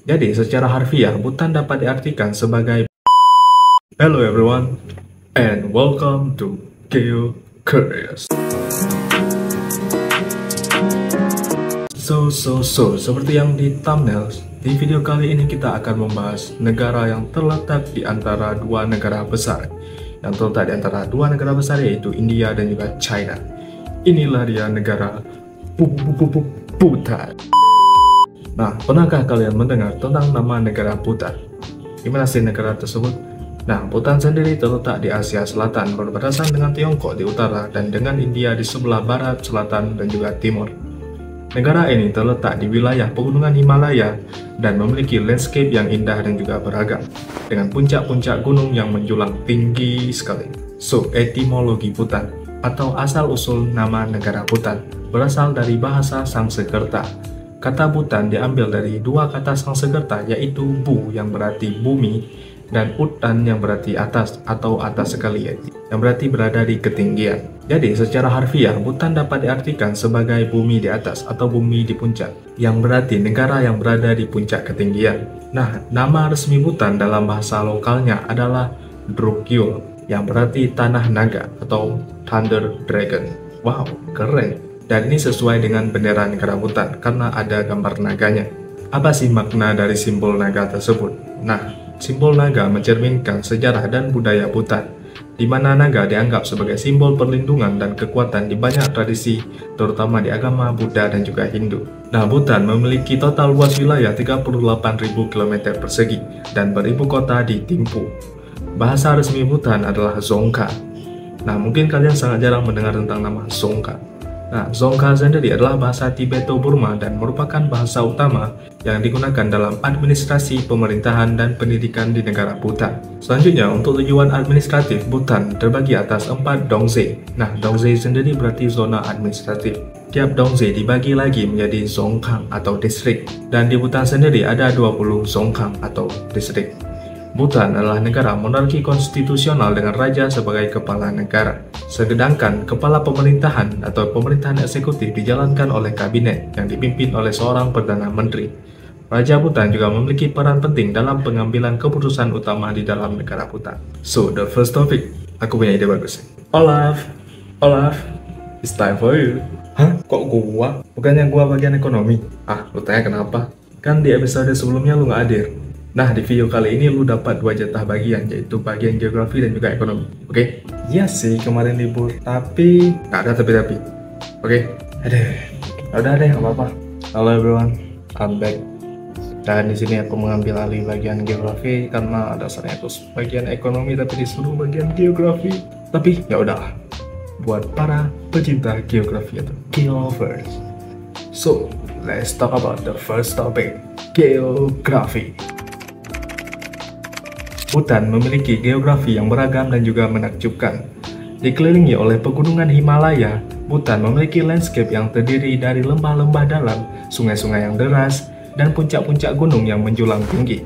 Jadi, secara harfiah, Bhutan dapat diartikan sebagai Hello everyone, and welcome to Geo Curious. Seperti yang di thumbnail, di video kali ini kita akan membahas negara yang terletak di antara dua negara besar. Yang terletak di antara dua negara besar yaitu India dan juga China. Inilah dia negara Bhutan. Nah, pernahkah kalian mendengar tentang nama negara Bhutan? Gimana sih negara tersebut? Nah, Bhutan sendiri terletak di Asia Selatan, berbatasan dengan Tiongkok di utara dan dengan India di sebelah barat, selatan, dan juga timur. Negara ini terletak di wilayah pegunungan Himalaya dan memiliki landscape yang indah dan juga beragam, dengan puncak-puncak gunung yang menjulang tinggi sekali. So, etimologi Bhutan atau asal-usul nama negara Bhutan berasal dari bahasa Sanskerta. Kata Bhutan diambil dari dua kata Sanskerta, yaitu Bu yang berarti bumi dan Utan yang berarti atas atau atas sekali, yang berarti berada di ketinggian. Jadi secara harfiah, Bhutan dapat diartikan sebagai bumi di atas atau bumi di puncak, yang berarti negara yang berada di puncak ketinggian. Nah, nama resmi Bhutan dalam bahasa lokalnya adalah Drukyul, yang berarti tanah naga atau Thunder Dragon. Wow, keren. Dan ini sesuai dengan bendera negara Bhutan karena ada gambar naganya. Apa sih makna dari simbol naga tersebut? Nah, simbol naga mencerminkan sejarah dan budaya Bhutan, di mana naga dianggap sebagai simbol perlindungan dan kekuatan di banyak tradisi, terutama di agama Buddha dan juga Hindu. Nah, Bhutan memiliki total luas wilayah 38.000 km persegi dan beribu kota di Thimphu. Bahasa resmi Bhutan adalah Dzongkha. Nah, mungkin kalian sangat jarang mendengar tentang nama Dzongkha. Nah, Dzongkha sendiri adalah bahasa Tibeto-Burma dan merupakan bahasa utama yang digunakan dalam administrasi, pemerintahan, dan pendidikan di negara Bhutan. Selanjutnya, untuk tujuan administratif, Bhutan terbagi atas 4 dongze. Nah, dongze sendiri berarti zona administratif. Tiap dongze dibagi lagi menjadi zongkang atau distrik, dan di Bhutan sendiri ada 20 zongkang atau distrik. Bhutan adalah negara monarki konstitusional dengan raja sebagai kepala negara. Sedangkan kepala pemerintahan atau pemerintahan eksekutif dijalankan oleh kabinet yang dipimpin oleh seorang perdana menteri. Raja Bhutan juga memiliki peran penting dalam pengambilan keputusan utama di dalam negara Bhutan. So, the first topic, aku punya ide bagus. Olaf, it's time for you. Hah? Kok gua? Bukannya gua bagian ekonomi? Ah, lu tanya kenapa? Kan di episode sebelumnya lu nggak hadir. Nah, di video kali ini lu dapat 2 jatah bagian, yaitu bagian geografi dan juga ekonomi. Oke? Iya sih, kemarin libur, tapi nggak ada tapi. Oke? Udah deh, nggak apa-apa. Halo everyone, I'm back. Dan di sini aku mengambil alih bagian geografi karena dasarnya aku bagian ekonomi tapi disuruh bagian geografi. Tapi ya udahlah, buat para pecinta geografi atau geovers. So, let's talk about the first topic, geografi. Bhutan memiliki geografi yang beragam dan juga menakjubkan. Dikelilingi oleh pegunungan Himalaya, Bhutan memiliki landscape yang terdiri dari lembah-lembah dalam, sungai-sungai yang deras, dan puncak-puncak gunung yang menjulang tinggi.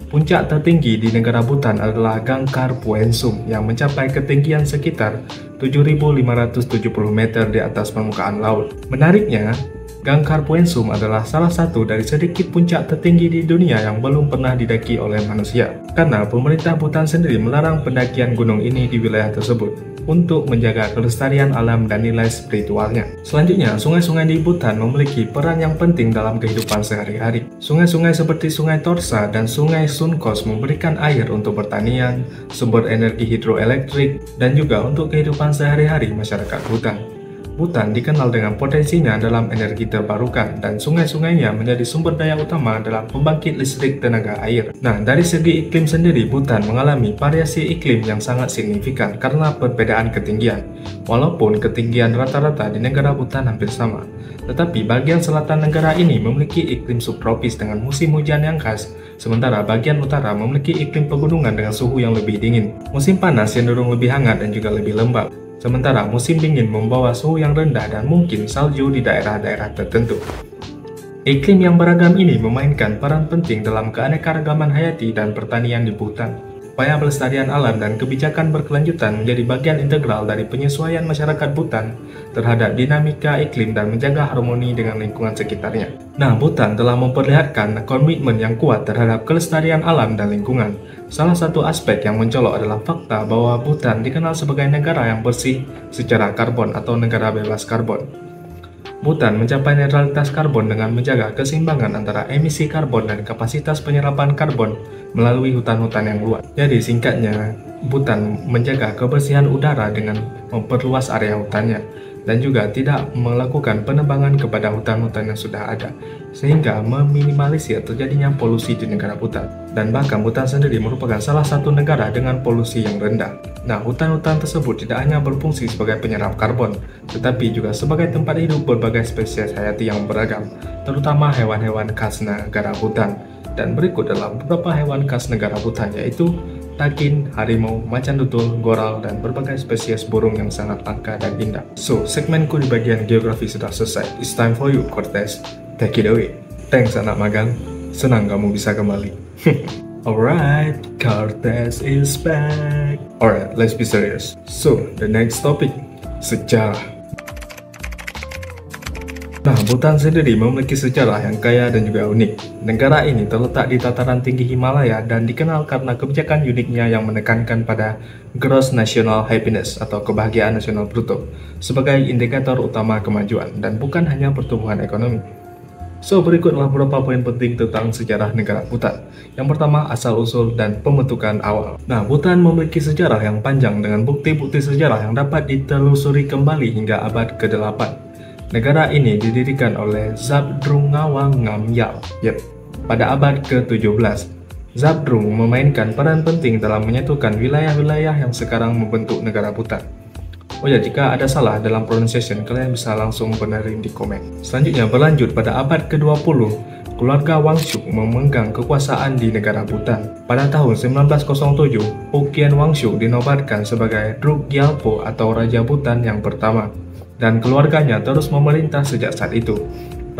Puncak tertinggi di negara Bhutan adalah Gangkhar Puensum yang mencapai ketinggian sekitar 7.570 meter di atas permukaan laut. Menariknya, Gangkhar Puensum adalah salah satu dari sedikit puncak tertinggi di dunia yang belum pernah didaki oleh manusia. Karena pemerintah Bhutan sendiri melarang pendakian gunung ini di wilayah tersebut untuk menjaga kelestarian alam dan nilai spiritualnya. Selanjutnya, sungai-sungai di Bhutan memiliki peran yang penting dalam kehidupan sehari-hari. Sungai-sungai seperti Sungai Torsa dan Sungai Sunkos memberikan air untuk pertanian, sumber energi hidroelektrik, dan juga untuk kehidupan sehari-hari masyarakat Bhutan. Bhutan dikenal dengan potensinya dalam energi terbarukan dan sungai-sungainya menjadi sumber daya utama dalam pembangkit listrik tenaga air. Nah, dari segi iklim sendiri, Bhutan mengalami variasi iklim yang sangat signifikan karena perbedaan ketinggian. Walaupun ketinggian rata-rata di negara Bhutan hampir sama, tetapi bagian selatan negara ini memiliki iklim subtropis dengan musim hujan yang khas, sementara bagian utara memiliki iklim pegunungan dengan suhu yang lebih dingin. Musim panas cenderung lebih hangat dan juga lebih lembab. Sementara musim dingin membawa suhu yang rendah dan mungkin salju di daerah-daerah tertentu. Iklim yang beragam ini memainkan peran penting dalam keanekaragaman hayati dan pertanian di Bhutan. Upaya pelestarian alam dan kebijakan berkelanjutan menjadi bagian integral dari penyesuaian masyarakat Bhutan terhadap dinamika iklim dan menjaga harmoni dengan lingkungan sekitarnya. Nah, Bhutan telah memperlihatkan komitmen yang kuat terhadap kelestarian alam dan lingkungan. Salah satu aspek yang mencolok adalah fakta bahwa Bhutan dikenal sebagai negara yang bersih secara karbon atau negara bebas karbon. Bhutan mencapai netralitas karbon dengan menjaga keseimbangan antara emisi karbon dan kapasitas penyerapan karbon melalui hutan-hutan yang luas. Jadi singkatnya, Bhutan menjaga kebersihan udara dengan memperluas area hutannya dan juga tidak melakukan penebangan kepada hutan-hutan yang sudah ada, sehingga meminimalisir terjadinya polusi di negara Bhutan. Dan bahkan Bhutan sendiri merupakan salah satu negara dengan polusi yang rendah. Nah, hutan-hutan tersebut tidak hanya berfungsi sebagai penyerap karbon, tetapi juga sebagai tempat hidup berbagai spesies hayati yang beragam, terutama hewan-hewan khas negara Bhutan. Dan berikut adalah beberapa hewan khas negara Bhutan, yaitu takin, harimau, macan tutul, goral, dan berbagai spesies burung yang sangat langka dan indah. So, segmenku di bagian geografi sudah selesai. It's time for you, Cortez. Take it away. Thanks anak magang. Senang kamu bisa kembali. Alright, Cortez is back. Alright, let's be serious. So, the next topic, sejarah. Nah, Bhutan sendiri memiliki sejarah yang kaya dan juga unik. Negara ini terletak di dataran tinggi Himalaya dan dikenal karena kebijakan uniknya yang menekankan pada Gross National Happiness atau kebahagiaan nasional bruto sebagai indikator utama kemajuan dan bukan hanya pertumbuhan ekonomi. So, berikutlah beberapa poin penting tentang sejarah negara Bhutan. Yang pertama, asal-usul dan pembentukan awal. Nah, Bhutan memiliki sejarah yang panjang dengan bukti-bukti sejarah yang dapat ditelusuri kembali hingga abad ke-8. Negara ini didirikan oleh Zhabdrung Ngawang Namgyal. Pada abad ke-17, Zhabdrung memainkan peran penting dalam menyatukan wilayah-wilayah yang sekarang membentuk negara Bhutan. Oh ya, jika ada salah dalam pronunciation, kalian bisa langsung benerin di komen. Selanjutnya berlanjut pada abad ke-20, keluarga Wangchuk memegang kekuasaan di negara Bhutan. Pada tahun 1907, Phukien Wangchuk dinobatkan sebagai Druk Gyalpo atau Raja Bhutan yang pertama, dan keluarganya terus memerintah sejak saat itu.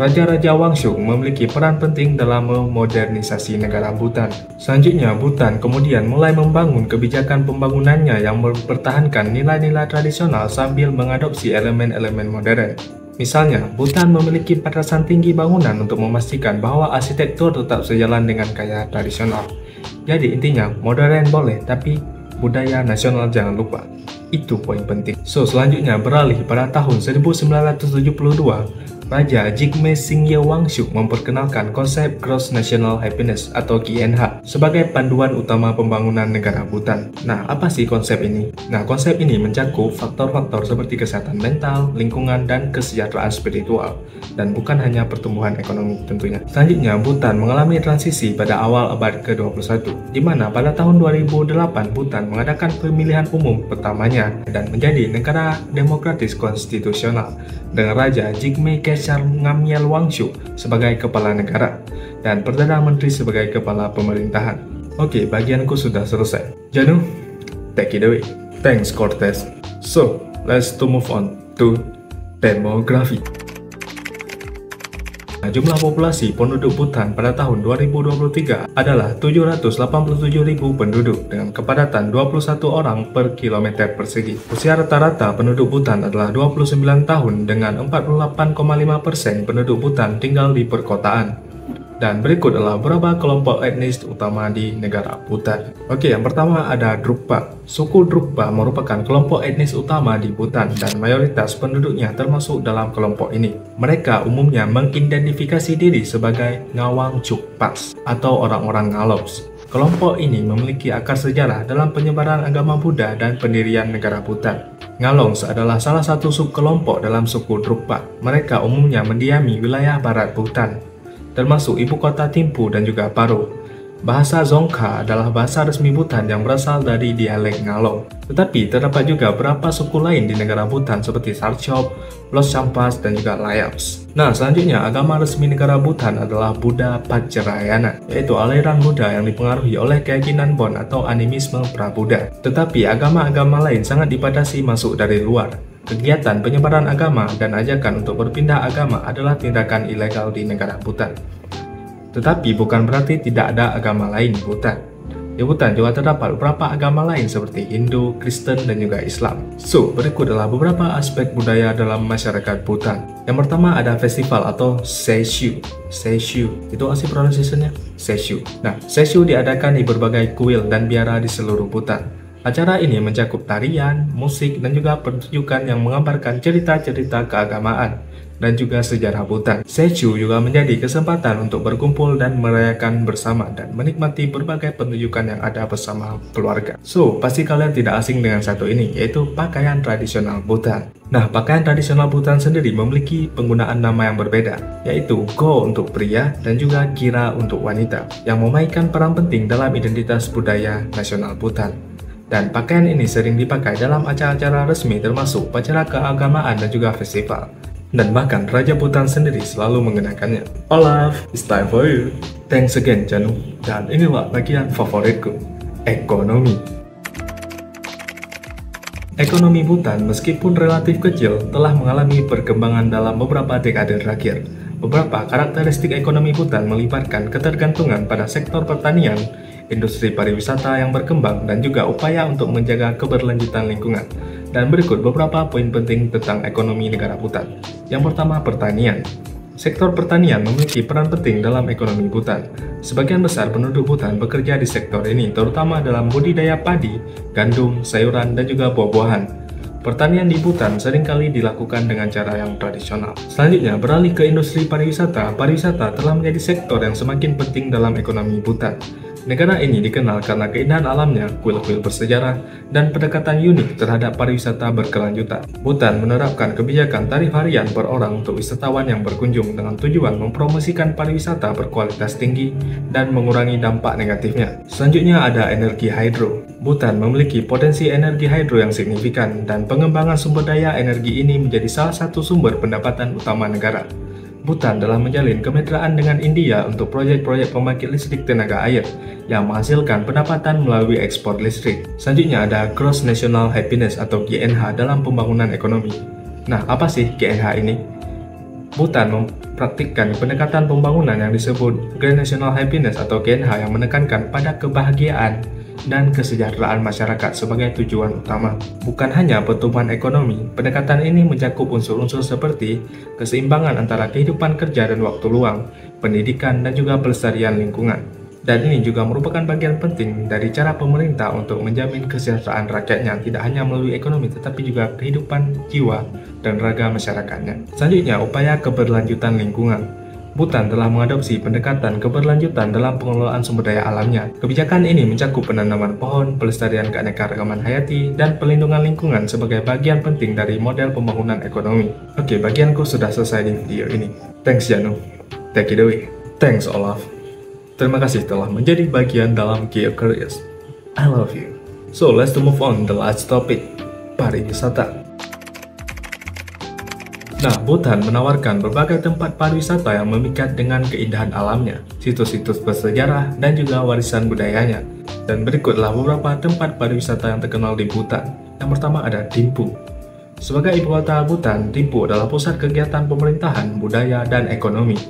Raja-raja Wangchuk memiliki peran penting dalam memodernisasi negara Bhutan. Selanjutnya, Bhutan kemudian mulai membangun kebijakan pembangunannya yang mempertahankan nilai-nilai tradisional sambil mengadopsi elemen-elemen modern. Misalnya, Bhutan memiliki batasan tinggi bangunan untuk memastikan bahwa arsitektur tetap sejalan dengan gaya tradisional. Jadi intinya, modern boleh, tapi budaya nasional jangan lupa. Itu poin penting. So, selanjutnya beralih pada tahun 1972, Raja Jigme Singye Wangchuk memperkenalkan konsep Gross National Happiness atau GNH sebagai panduan utama pembangunan negara Bhutan. Nah, apa sih konsep ini? Nah, konsep ini mencakup faktor-faktor seperti kesehatan mental, lingkungan, dan kesejahteraan spiritual, dan bukan hanya pertumbuhan ekonomi tentunya. Selanjutnya, Bhutan mengalami transisi pada awal abad ke-21, di mana pada tahun 2008 Bhutan mengadakan pemilihan umum pertamanya dan menjadi negara demokratis konstitusional dengan Raja Jigme Namgyal Wangchuk sebagai kepala negara dan Perdana Menteri sebagai kepala pemerintahan. Oke, bagianku sudah selesai. Janu, take it away. Thanks, Cortez. So, let's move on to demografi. Nah, jumlah populasi penduduk Bhutan pada tahun 2023 adalah 787.000 penduduk dengan kepadatan 21 orang per kilometer persegi. Usia rata-rata penduduk Bhutan adalah 29 tahun dengan 48,5% penduduk Bhutan tinggal di perkotaan. Dan berikut adalah beberapa kelompok etnis utama di negara Bhutan. Oke, yang pertama ada Drukpa. Suku Drukpa merupakan kelompok etnis utama di Bhutan dan mayoritas penduduknya termasuk dalam kelompok ini. Mereka umumnya mengidentifikasi diri sebagai Ngawang Chukpas atau orang-orang Ngalops. Kelompok ini memiliki akar sejarah dalam penyebaran agama Buddha dan pendirian negara Bhutan. Ngalongs adalah salah satu subkelompok dalam suku Drukpa. Mereka umumnya mendiami wilayah barat Bhutan, termasuk ibu kota Thimphu dan juga Paro. Bahasa Dzongkha adalah bahasa resmi Bhutan yang berasal dari dialek Ngalong. Tetapi terdapat juga beberapa suku lain di negara Bhutan seperti Sarchop, Loschampas, dan juga Layaps. Nah, selanjutnya agama resmi negara Bhutan adalah Buddha Vajrayana, yaitu aliran Buddha yang dipengaruhi oleh keyakinan Bon atau animisme pra-Buddha. Tetapi agama-agama lain sangat dibatasi masuk dari luar. Kegiatan penyebaran agama dan ajakan untuk berpindah agama adalah tindakan ilegal di negara Bhutan. Tetapi bukan berarti tidak ada agama lain di Bhutan. Di Bhutan juga terdapat beberapa agama lain seperti Hindu, Kristen, dan juga Islam. So, berikut adalah beberapa aspek budaya dalam masyarakat Bhutan. Yang pertama ada festival atau Seshu. Seshu, itu asli pronunciation-nya? Seshu. Nah, Seshu diadakan di berbagai kuil dan biara di seluruh Bhutan. Acara ini mencakup tarian, musik, dan juga pertunjukan yang menggambarkan cerita-cerita keagamaan dan juga sejarah Bhutan. Seshu juga menjadi kesempatan untuk berkumpul dan merayakan bersama dan menikmati berbagai pertunjukan yang ada bersama keluarga. So, pasti kalian tidak asing dengan satu ini, yaitu pakaian tradisional Bhutan. Nah, pakaian tradisional Bhutan sendiri memiliki penggunaan nama yang berbeda, yaitu Go untuk pria dan juga Gira untuk wanita, yang memainkan peran penting dalam identitas budaya nasional Bhutan. Dan pakaian ini sering dipakai dalam acara-acara resmi termasuk upacara keagamaan dan juga festival. Dan bahkan Raja Bhutan sendiri selalu mengenakannya. Olaf, it's time for you. Thanks again, Janu. Dan inilah bagian favoritku, ekonomi. Ekonomi Bhutan meskipun relatif kecil telah mengalami perkembangan dalam beberapa dekade terakhir. Beberapa karakteristik ekonomi Bhutan melibatkan ketergantungan pada sektor pertanian, industri pariwisata yang berkembang, dan juga upaya untuk menjaga keberlanjutan lingkungan. Dan berikut beberapa poin penting tentang ekonomi negara Bhutan. Yang pertama, pertanian. Sektor pertanian memiliki peran penting dalam ekonomi Bhutan. Sebagian besar penduduk Bhutan bekerja di sektor ini, terutama dalam budidaya padi, gandum, sayuran, dan juga buah-buahan. Pertanian di Bhutan seringkali dilakukan dengan cara yang tradisional. Selanjutnya, beralih ke industri pariwisata. Pariwisata telah menjadi sektor yang semakin penting dalam ekonomi Bhutan. Negara ini dikenal karena keindahan alamnya, kuil-kuil bersejarah, dan pendekatan unik terhadap pariwisata berkelanjutan. Bhutan menerapkan kebijakan tarif harian per orang untuk wisatawan yang berkunjung dengan tujuan mempromosikan pariwisata berkualitas tinggi dan mengurangi dampak negatifnya. Selanjutnya ada energi hidro. Bhutan memiliki potensi energi hidro yang signifikan dan pengembangan sumber daya energi ini menjadi salah satu sumber pendapatan utama negara. Bhutan telah menjalin kemitraan dengan India untuk proyek-proyek pembangkit listrik tenaga air yang menghasilkan pendapatan melalui ekspor listrik. Selanjutnya ada Gross National Happiness atau GNH dalam pembangunan ekonomi. Nah, apa sih GNH ini? Bhutan mempraktikkan pendekatan pembangunan yang disebut Grand National Happiness atau GNH yang menekankan pada kebahagiaan dan kesejahteraan masyarakat sebagai tujuan utama. Bukan hanya pertumbuhan ekonomi, pendekatan ini mencakup unsur-unsur seperti keseimbangan antara kehidupan kerja dan waktu luang, pendidikan, dan juga pelestarian lingkungan. Dan ini juga merupakan bagian penting dari cara pemerintah untuk menjamin kesejahteraan rakyatnya, tidak hanya melalui ekonomi tetapi juga kehidupan jiwa dan raga masyarakatnya. Selanjutnya, upaya keberlanjutan lingkungan. Bhutan telah mengadopsi pendekatan keberlanjutan dalam pengelolaan sumber daya alamnya. Kebijakan ini mencakup penanaman pohon, pelestarian keanekaragaman hayati, dan pelindungan lingkungan sebagai bagian penting dari model pembangunan ekonomi. Oke, bagianku sudah selesai di video ini. Thanks Janu. Take it away. Thanks Olaf. Terima kasih telah menjadi bagian dalam Geo Careers. I love you. So let's move on the last topic, pariwisata. Nah, Bhutan menawarkan berbagai tempat pariwisata yang memikat dengan keindahan alamnya, situs-situs bersejarah, dan juga warisan budayanya. Dan berikutlah beberapa tempat pariwisata yang terkenal di Bhutan. Yang pertama ada Thimphu. Sebagai ibu kota Bhutan, Thimphu adalah pusat kegiatan pemerintahan, budaya, dan ekonomi.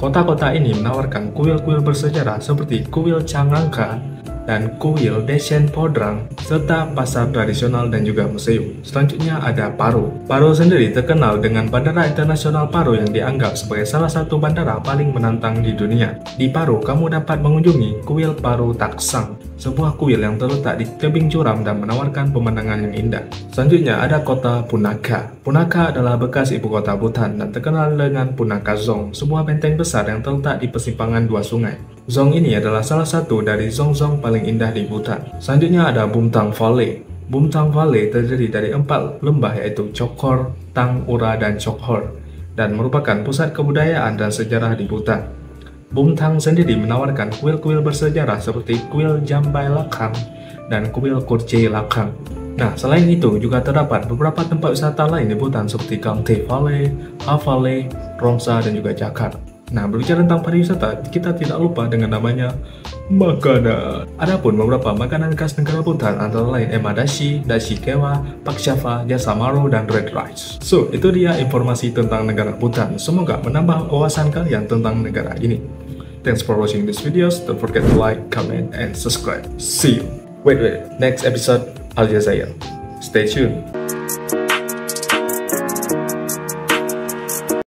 Kota-kota ini menawarkan kuil-kuil bersejarah seperti Kuil Changangka dan Kuil Desyen Podrang, serta pasar tradisional dan juga museum. Selanjutnya ada Paro. Paro sendiri terkenal dengan Bandara Internasional Paro yang dianggap sebagai salah satu bandara paling menantang di dunia. Di Paro, kamu dapat mengunjungi Kuil Paro Taksang, sebuah kuil yang terletak di tebing curam dan menawarkan pemandangan yang indah. Selanjutnya ada kota Punakha. Punakha adalah bekas ibu kota Bhutan dan terkenal dengan Punakha Dzong, sebuah benteng besar yang terletak di persimpangan dua sungai. Dzong ini adalah salah satu dari zong-zong paling indah di Bhutan. Selanjutnya ada Bumtang Valley. Bumtang Valley terdiri dari 4 lembah yaitu Chokhor, Tang, Ura, dan Chokhor, dan merupakan pusat kebudayaan dan sejarah di Bhutan. Bumtang sendiri menawarkan kuil-kuil bersejarah seperti Kuil Jambai Lakhang dan Kuil Kurche Lakhang. Nah, selain itu juga terdapat beberapa tempat wisata lain di Bhutan seperti Kangte Valley, Ha Valley, Romsa, dan juga Jakar. Nah, berbicara tentang pariwisata, kita tidak lupa dengan namanya makanan. Adapun beberapa makanan khas negara Bhutan antara lain emadashi, dashi kewa, pakshava, jasamaro, dan red rice. So, itu dia informasi tentang negara Bhutan. Semoga menambah wawasan kalian tentang negara ini. Thanks for watching these videos. Don't forget to like, comment, and subscribe. See you. Wait, next episode Aljazair. Stay tuned.